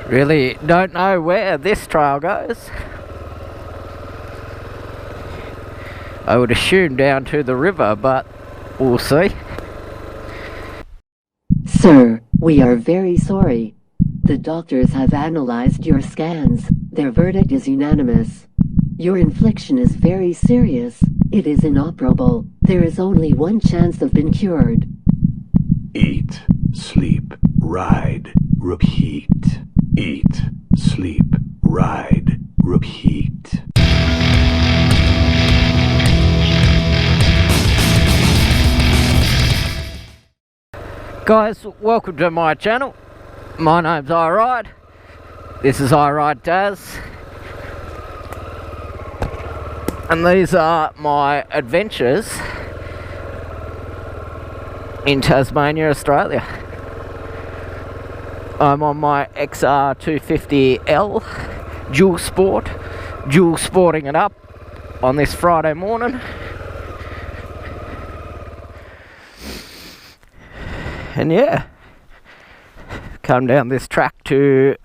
Really don't know where this trail goes. I would assume down to the river, but we'll see. Sir, we are very sorry. The doctors have analyzed your scans. Their verdict is unanimous. Your infliction is very serious. It is inoperable. There is only one chance of being cured. Eat, sleep, ride, repeat. Eat, sleep, ride, repeat. Guys, welcome to my channel. My name's iRide. This is iRidetas. And these are my adventures in Tasmania, Australia. I'm on my XR250L dual sporting it up on this Friday morning. And yeah, come down this track to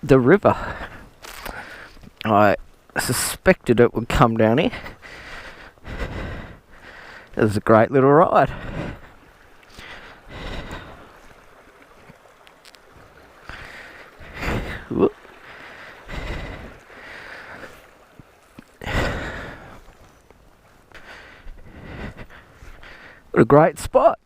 the river. I suspected it would come down here. It was a great little ride. Whoop. What a great spot.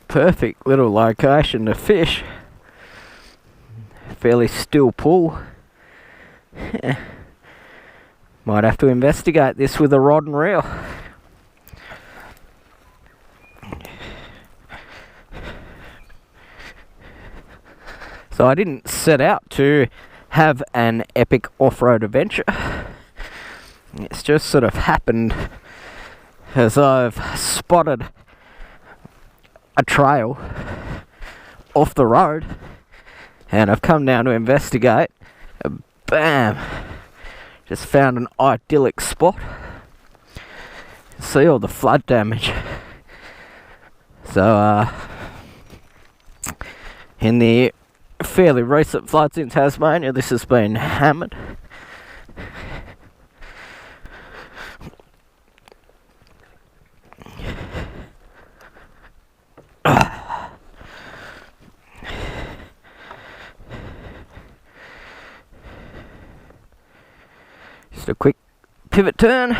Perfect little location to fish. Fairly still pool. Yeah. Might have to investigate this with a rod and reel. So I didn't set out to have an epic off-road adventure. It's just sort of happened as I've spotted a trail off the road and I've come down to investigate. Bam! Just found an idyllic spot. See all the flood damage. So in the fairly recent floods in Tasmania, this has been hammered. Just a quick pivot turn.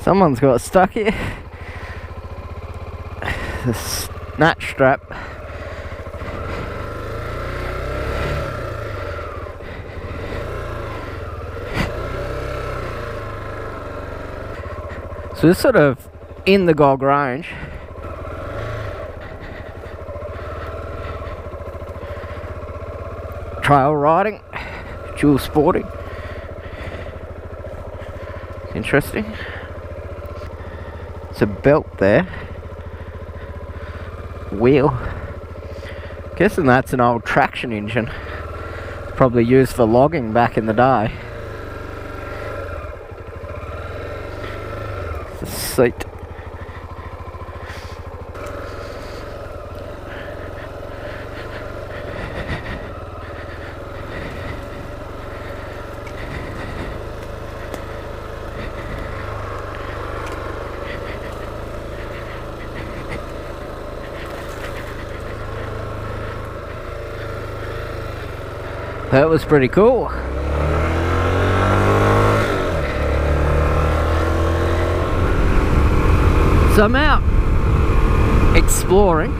Someone's got stuck here. The snatch strap. So it's sort of in the Gog Range. Trail riding, dual sporting. Interesting. It's a belt there. Wheel. Guessing that's an old traction engine. Probably used for logging back in the day. It's a seat. That was pretty cool. So I'm out exploring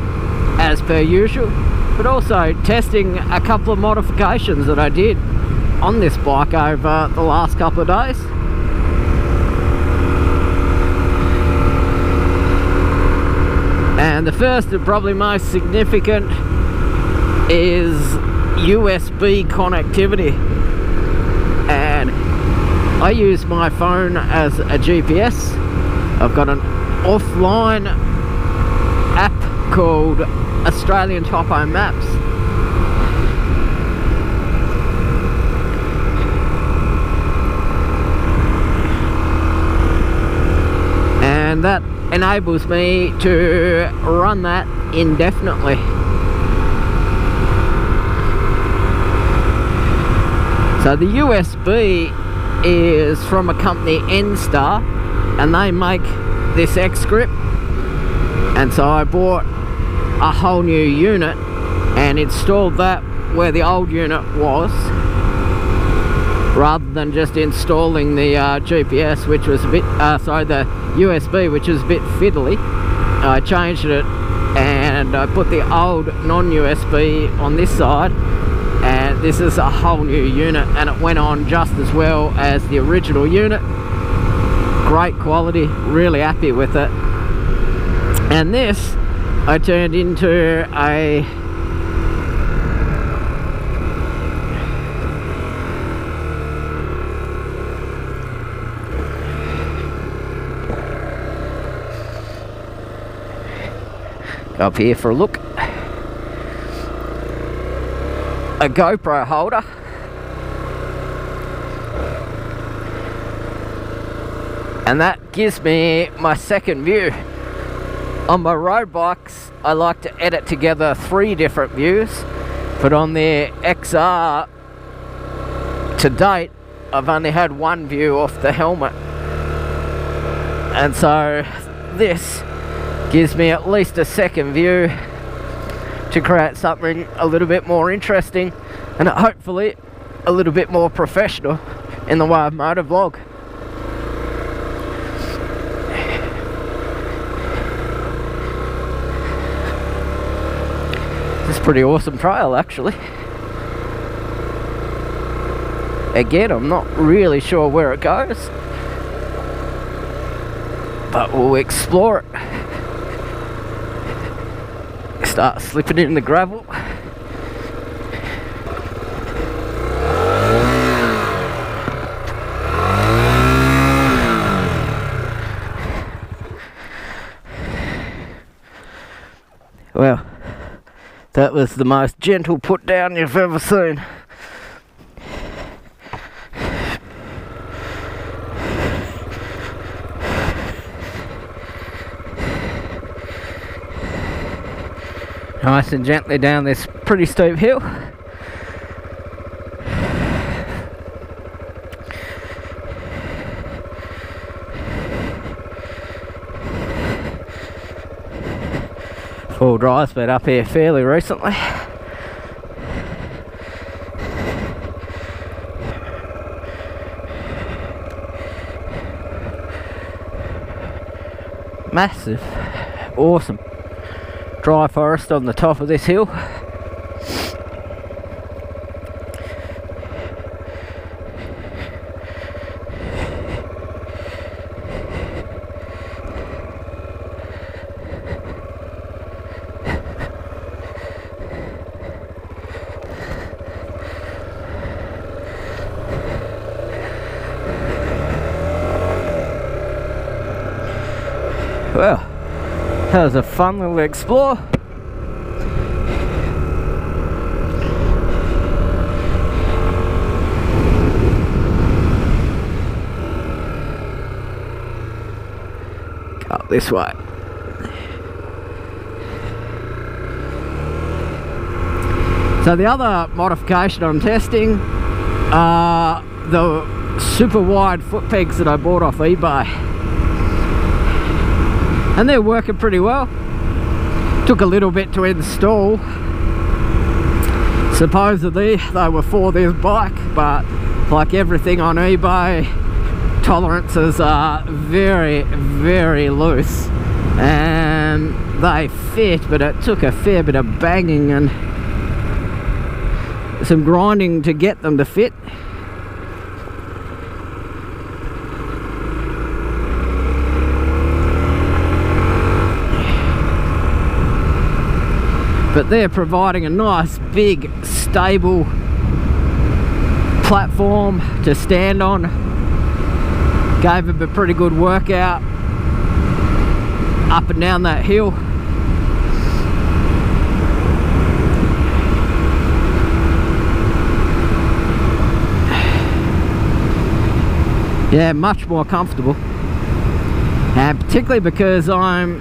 as per usual, but also testing a couple of modifications that I did on this bike over the last couple of days. And the first and probably most significant is USB connectivity, and I use my phone as a GPS. I've got an offline called Australian Topo Maps. And that enables me to run that indefinitely. So the USB is from a company, N-Star, and they make this X grip. And so I bought a whole new unit and installed that where the old unit was, rather than just installing the GPS, which was a bit, the USB, which was a bit fiddly. I changed it and I put the old non-USB on this side, and this is a whole new unit, and it went on just as well as the original unit. Great quality, really happy with it. And this I turned into a go up here for a look. A GoPro holder. And that gives me my second view. On my road bikes, I like to edit together 3 different views, but on the XR, to date, I've only had 1 view off the helmet. And so this gives me at least a second view to create something a little bit more interesting and hopefully a little bit more professional in the way of motovlog. This is a pretty awesome trail, actually. Again, I'm not really sure where it goes, but we'll explore it. Start slipping in the gravel. Well, that was the most gentle put down you've ever seen. Nice and gently down this pretty steep hill. Full drive's been up here fairly recently. Massive, awesome dry forest on the top of this hill. Well, that was a fun little explore. Go up this way. So the other modification I'm testing are the super wide foot pegs that I bought off eBay. And they're working pretty well. Took a little bit to install. Supposedly they were for this bike, but like everything on eBay, tolerances are very, very loose. And they fit, but it took a fair bit of banging and some grinding to get them to fit. But they're providing a nice big stable platform to stand on. Gave them a pretty good workout up and down that hill. Yeah, much more comfortable, and particularly because I'm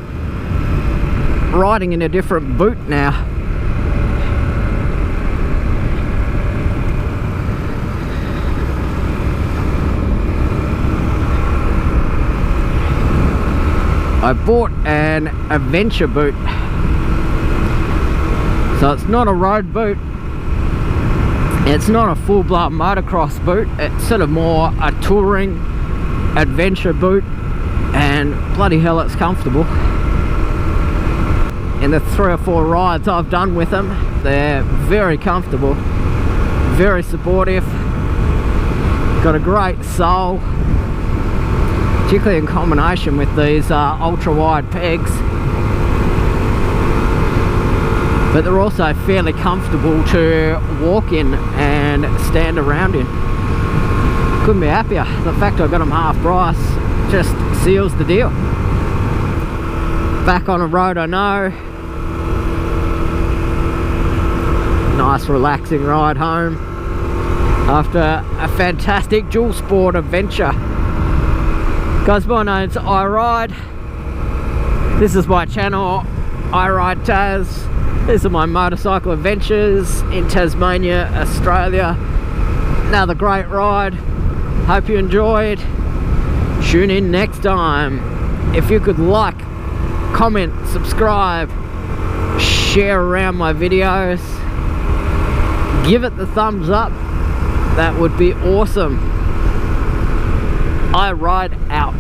riding in a different boot now. I bought an adventure boot, so it's not a road boot, it's not a full-blown motocross boot, it's sort of more a touring adventure boot, and bloody hell it's comfortable. In the 3 or 4 rides I've done with them, they're very comfortable, very supportive, got a great sole, particularly in combination with these ultra wide pegs, but they're also fairly comfortable to walk in and stand around in. Couldn't be happier. The fact I got them half price just seals the deal. Back on the road, I know. Nice relaxing ride home after a fantastic dual sport adventure. Guys, my name's iRide. This is my channel, iRidetas. These are my motorcycle adventures in Tasmania, Australia. Another great ride. Hope you enjoyed. Tune in next time. If you could like, comment, subscribe, share around my videos, give it the thumbs up, that would be awesome. I ride out.